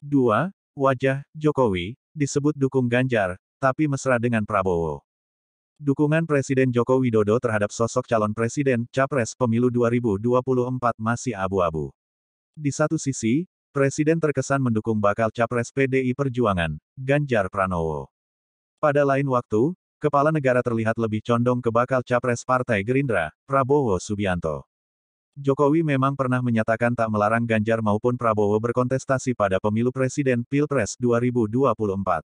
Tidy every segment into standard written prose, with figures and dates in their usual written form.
2. Wajah Jokowi disebut dukung Ganjar, tapi mesra dengan Prabowo. Dukungan Presiden Joko Widodo terhadap sosok calon presiden, capres pemilu 2024 masih abu-abu. Di satu sisi, Presiden terkesan mendukung bakal capres PDI Perjuangan, Ganjar Pranowo. Pada lain waktu, Kepala Negara terlihat lebih condong ke bakal capres Partai Gerindra, Prabowo Subianto. Jokowi memang pernah menyatakan tak melarang Ganjar maupun Prabowo berkontestasi pada pemilu presiden Pilpres 2024.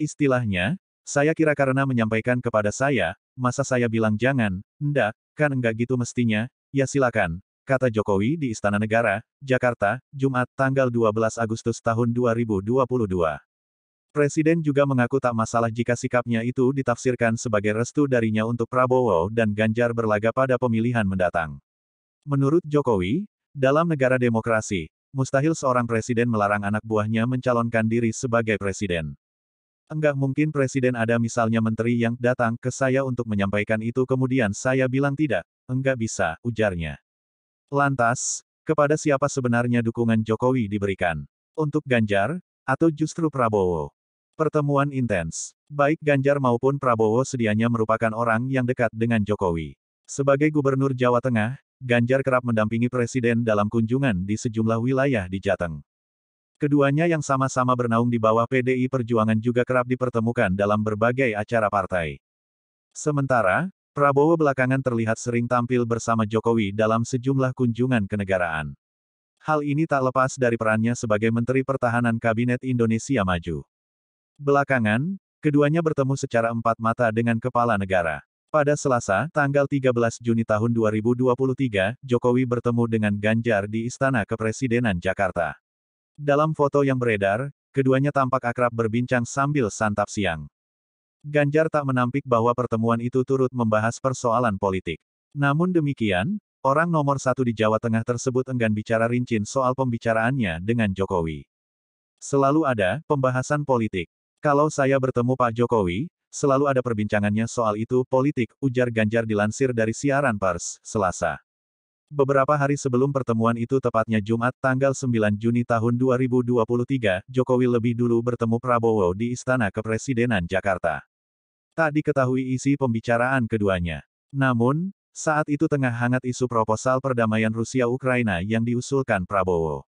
Istilahnya, saya kira karena menyampaikan kepada saya, masa saya bilang jangan, enggak, kan enggak gitu mestinya, ya silakan, kata Jokowi di Istana Negara, Jakarta, Jumat tanggal 12 Agustus tahun 2022. Presiden juga mengaku tak masalah jika sikapnya itu ditafsirkan sebagai restu darinya untuk Prabowo dan Ganjar berlaga pada pemilihan mendatang. Menurut Jokowi, dalam negara demokrasi, mustahil seorang presiden melarang anak buahnya mencalonkan diri sebagai presiden. Enggak mungkin presiden ada misalnya menteri yang datang ke saya untuk menyampaikan itu kemudian saya bilang tidak, enggak bisa, ujarnya. Lantas, kepada siapa sebenarnya dukungan Jokowi diberikan? Untuk Ganjar, atau justru Prabowo? Pertemuan intens. Baik Ganjar maupun Prabowo sedianya merupakan orang yang dekat dengan Jokowi. Sebagai Gubernur Jawa Tengah, Ganjar kerap mendampingi Presiden dalam kunjungan di sejumlah wilayah di Jateng. Keduanya yang sama-sama bernaung di bawah PDI Perjuangan juga kerap dipertemukan dalam berbagai acara partai. Sementara, Prabowo belakangan terlihat sering tampil bersama Jokowi dalam sejumlah kunjungan kenegaraan. Hal ini tak lepas dari perannya sebagai Menteri Pertahanan Kabinet Indonesia Maju. Belakangan, keduanya bertemu secara empat mata dengan kepala negara. Pada Selasa, tanggal 13 Juni tahun 2023, Jokowi bertemu dengan Ganjar di Istana Kepresidenan Jakarta. Dalam foto yang beredar, keduanya tampak akrab berbincang sambil santap siang. Ganjar tak menampik bahwa pertemuan itu turut membahas persoalan politik. Namun demikian, orang nomor satu di Jawa Tengah tersebut enggan bicara rinci soal pembicaraannya dengan Jokowi. Selalu ada pembahasan politik. Kalau saya bertemu Pak Jokowi, selalu ada perbincangannya soal itu politik, ujar Ganjar dilansir dari siaran pers, Selasa. Beberapa hari sebelum pertemuan itu tepatnya Jumat tanggal 9 Juni tahun 2023, Jokowi lebih dulu bertemu Prabowo di Istana Kepresidenan Jakarta. Tak diketahui isi pembicaraan keduanya. Namun, saat itu tengah hangat isu proposal perdamaian Rusia-Ukraina yang diusulkan Prabowo.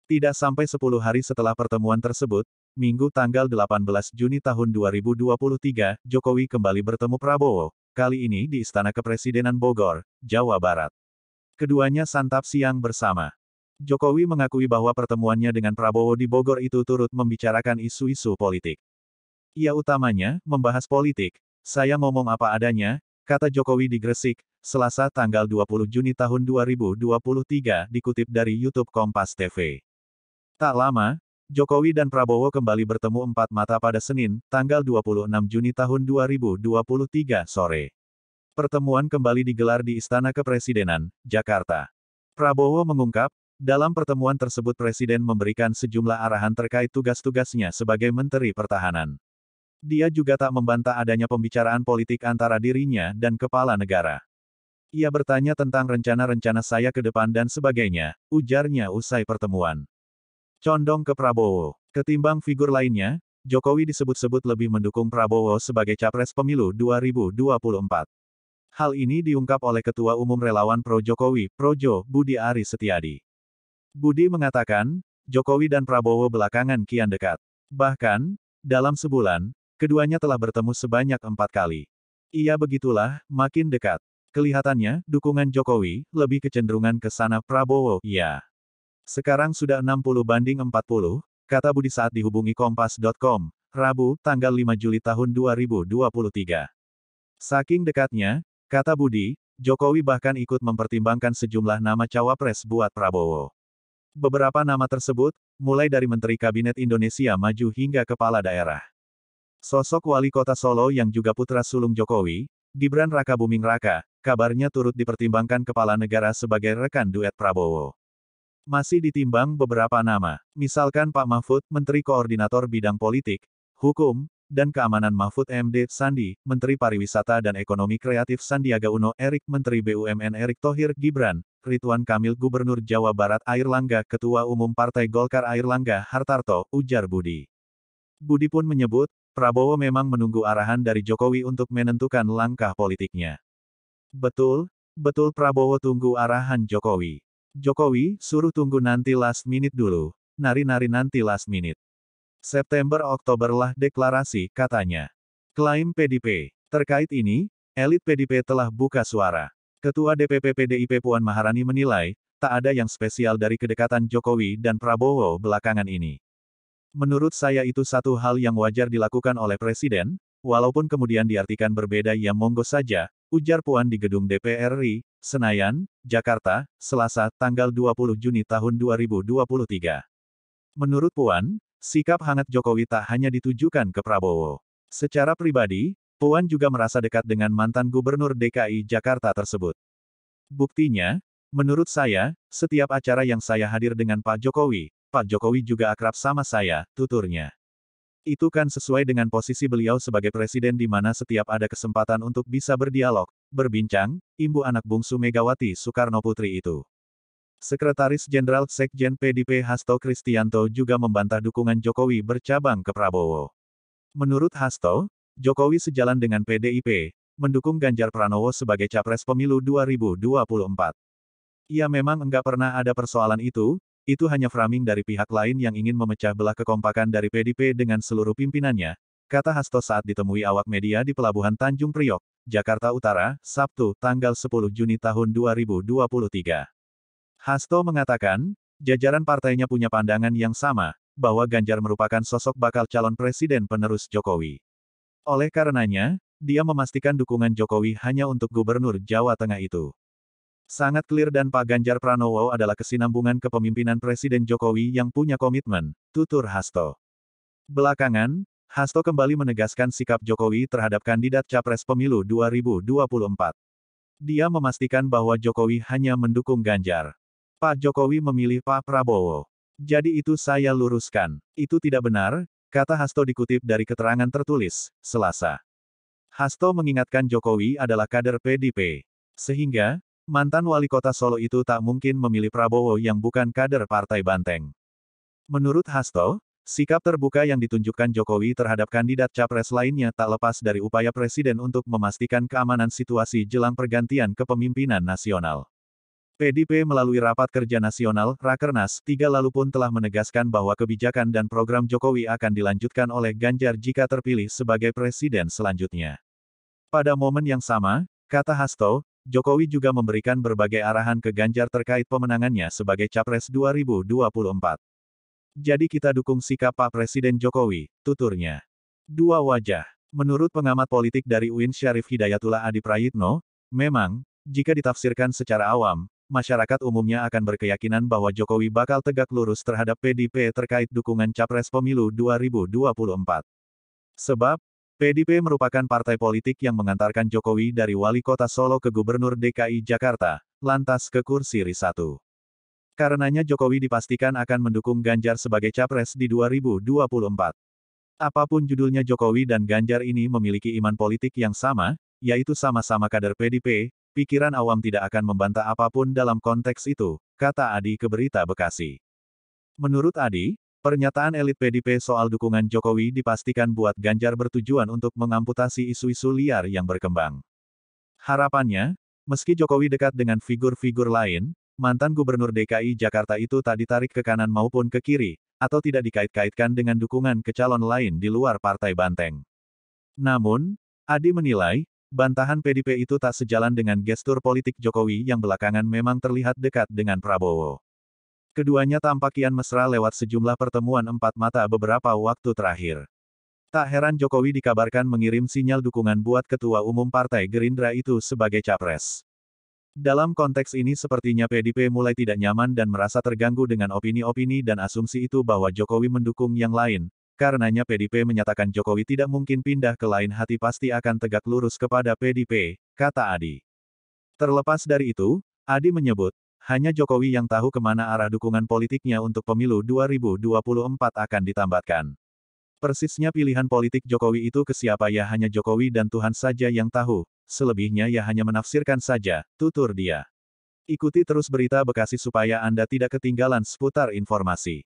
Tidak sampai 10 hari setelah pertemuan tersebut, Minggu tanggal 18 Juni tahun 2023, Jokowi kembali bertemu Prabowo, kali ini di Istana Kepresidenan Bogor, Jawa Barat. Keduanya santap siang bersama. Jokowi mengakui bahwa pertemuannya dengan Prabowo di Bogor itu turut membicarakan isu-isu politik. Ia utamanya membahas politik. Saya ngomong apa adanya, kata Jokowi di Gresik, Selasa tanggal 20 Juni tahun 2023, dikutip dari YouTube Kompas TV. Tak lama, Jokowi dan Prabowo kembali bertemu empat mata pada Senin, tanggal 26 Juni tahun 2023 sore. Pertemuan kembali digelar di Istana Kepresidenan, Jakarta. Prabowo mengungkap, dalam pertemuan tersebut Presiden memberikan sejumlah arahan terkait tugas-tugasnya sebagai Menteri Pertahanan. Dia juga tak membantah adanya pembicaraan politik antara dirinya dan kepala negara. Ia bertanya tentang rencana-rencana saya ke depan dan sebagainya, ujarnya usai pertemuan. Condong ke Prabowo. Ketimbang figur lainnya, Jokowi disebut-sebut lebih mendukung Prabowo sebagai capres pemilu 2024. Hal ini diungkap oleh Ketua Umum Relawan Pro Jokowi, Projo, Budi Aris Setiadi. Budi mengatakan, Jokowi dan Prabowo belakangan kian dekat. Bahkan, dalam sebulan, keduanya telah bertemu sebanyak 4 kali. Iya begitulah, makin dekat. Kelihatannya, dukungan Jokowi, lebih kecenderungan ke sana Prabowo, ya. Sekarang sudah 60-40, kata Budi saat dihubungi Kompas.com, Rabu, tanggal 5 Juli tahun 2023. Saking dekatnya, kata Budi, Jokowi bahkan ikut mempertimbangkan sejumlah nama cawapres buat Prabowo. Beberapa nama tersebut, mulai dari Menteri Kabinet Indonesia Maju hingga kepala daerah. Sosok wali kota Solo yang juga putra sulung Jokowi, Gibran Rakabuming Raka, kabarnya turut dipertimbangkan kepala negara sebagai rekan duet Prabowo. Masih ditimbang beberapa nama, misalkan Pak Mahfud, Menteri Koordinator Bidang Politik, Hukum, dan Keamanan Mahfud MD, Sandi, Menteri Pariwisata dan Ekonomi Kreatif Sandiaga Uno, Erik, Menteri BUMN Erick Thohir, Gibran, Ridwan Kamil Gubernur Jawa Barat Airlangga Ketua Umum Partai Golkar Airlangga Hartarto, ujar Budi. Budi pun menyebut, Prabowo memang menunggu arahan dari Jokowi untuk menentukan langkah politiknya. Betul, betul Prabowo tunggu arahan Jokowi. Jokowi, suruh tunggu nanti last minute dulu. Nari-nari nanti last minute. September-Oktober lah deklarasi, katanya. Klaim PDIP. Terkait ini, elit PDIP telah buka suara. Ketua DPP PDIP Puan Maharani menilai, tak ada yang spesial dari kedekatan Jokowi dan Prabowo belakangan ini. Menurut saya itu satu hal yang wajar dilakukan oleh Presiden, walaupun kemudian diartikan berbeda ya monggo saja, ujar Puan di gedung DPR RI, Senayan, Jakarta, Selasa, tanggal 20 Juni tahun 2023. Menurut Puan, sikap hangat Jokowi tak hanya ditujukan ke Prabowo. Secara pribadi, Puan juga merasa dekat dengan mantan Gubernur DKI Jakarta tersebut. Buktinya, menurut saya, setiap acara yang saya hadir dengan Pak Jokowi juga akrab sama saya, tuturnya. Itu kan sesuai dengan posisi beliau sebagai presiden di mana setiap ada kesempatan untuk bisa berdialog, berbincang, imbu anak bungsu Megawati Soekarnoputri itu. Sekretaris Jenderal Sekjen PDIP Hasto Kristianto juga membantah dukungan Jokowi bercabang ke Prabowo. Menurut Hasto, Jokowi sejalan dengan PDIP, mendukung Ganjar Pranowo sebagai capres pemilu 2024. Ia memang enggak pernah ada persoalan itu hanya framing dari pihak lain yang ingin memecah belah kekompakan dari PDIP dengan seluruh pimpinannya, kata Hasto saat ditemui awak media di Pelabuhan Tanjung Priok, Jakarta Utara, Sabtu, tanggal 10 Juni tahun 2023. Hasto mengatakan, jajaran partainya punya pandangan yang sama, bahwa Ganjar merupakan sosok bakal calon presiden penerus Jokowi. Oleh karenanya, dia memastikan dukungan Jokowi hanya untuk Gubernur Jawa Tengah itu. Sangat clear dan Pak Ganjar Pranowo adalah kesinambungan kepemimpinan Presiden Jokowi yang punya komitmen, tutur Hasto. Belakangan, Hasto kembali menegaskan sikap Jokowi terhadap kandidat Capres Pemilu 2024. Dia memastikan bahwa Jokowi hanya mendukung Ganjar. Pak Jokowi memilih Pak Prabowo. Jadi itu saya luruskan. Itu tidak benar, kata Hasto dikutip dari keterangan tertulis, Selasa. Hasto mengingatkan Jokowi adalah kader PDIP. Sehingga, mantan wali kota Solo itu tak mungkin memilih Prabowo yang bukan kader Partai Banteng. Menurut Hasto, sikap terbuka yang ditunjukkan Jokowi terhadap kandidat capres lainnya tak lepas dari upaya Presiden untuk memastikan keamanan situasi jelang pergantian kepemimpinan nasional. PDIP melalui Rapat Kerja Nasional, Rakernas, 3 lalu pun telah menegaskan bahwa kebijakan dan program Jokowi akan dilanjutkan oleh Ganjar jika terpilih sebagai Presiden selanjutnya. Pada momen yang sama, kata Hasto, Jokowi juga memberikan berbagai arahan ke Ganjar terkait pemenangannya sebagai Capres 2024. Jadi kita dukung sikap Pak Presiden Jokowi, tuturnya. Dua wajah. Menurut pengamat politik dari UIN Syarif Hidayatullah Adi Prayitno, memang, jika ditafsirkan secara awam, masyarakat umumnya akan berkeyakinan bahwa Jokowi bakal tegak lurus terhadap PDIP terkait dukungan Capres Pemilu 2024. Sebab, PDIP merupakan partai politik yang mengantarkan Jokowi dari wali kota Solo ke Gubernur DKI Jakarta, lantas ke kursi RI 1. Karenanya Jokowi dipastikan akan mendukung Ganjar sebagai capres di 2024. Apapun judulnya Jokowi dan Ganjar ini memiliki iman politik yang sama, yaitu sama-sama kader PDIP, pikiran awam tidak akan membantah apapun dalam konteks itu, kata Adi ke Berita Bekasi. Menurut Adi, pernyataan elit PDIP soal dukungan Jokowi dipastikan buat Ganjar bertujuan untuk mengamputasi isu-isu liar yang berkembang. Harapannya, meski Jokowi dekat dengan figur-figur lain, mantan Gubernur DKI Jakarta itu tak ditarik ke kanan maupun ke kiri, atau tidak dikait-kaitkan dengan dukungan ke calon lain di luar Partai Banteng. Namun, Adi menilai, bantahan PDIP itu tak sejalan dengan gestur politik Jokowi yang belakangan memang terlihat dekat dengan Prabowo. Keduanya tampak kian mesra lewat sejumlah pertemuan empat mata beberapa waktu terakhir. Tak heran Jokowi dikabarkan mengirim sinyal dukungan buat Ketua Umum Partai Gerindra itu sebagai capres. Dalam konteks ini sepertinya PDIP mulai tidak nyaman dan merasa terganggu dengan opini-opini dan asumsi itu bahwa Jokowi mendukung yang lain. Karenanya PDIP menyatakan Jokowi tidak mungkin pindah ke lain hati pasti akan tegak lurus kepada PDIP, kata Adi. Terlepas dari itu, Adi menyebut, hanya Jokowi yang tahu kemana arah dukungan politiknya untuk pemilu 2024 akan ditambatkan. Persisnya pilihan politik Jokowi itu ke siapa ya hanya Jokowi dan Tuhan saja yang tahu, selebihnya ya hanya menafsirkan saja, tutur dia. Ikuti terus berita Bekasi supaya Anda tidak ketinggalan seputar informasi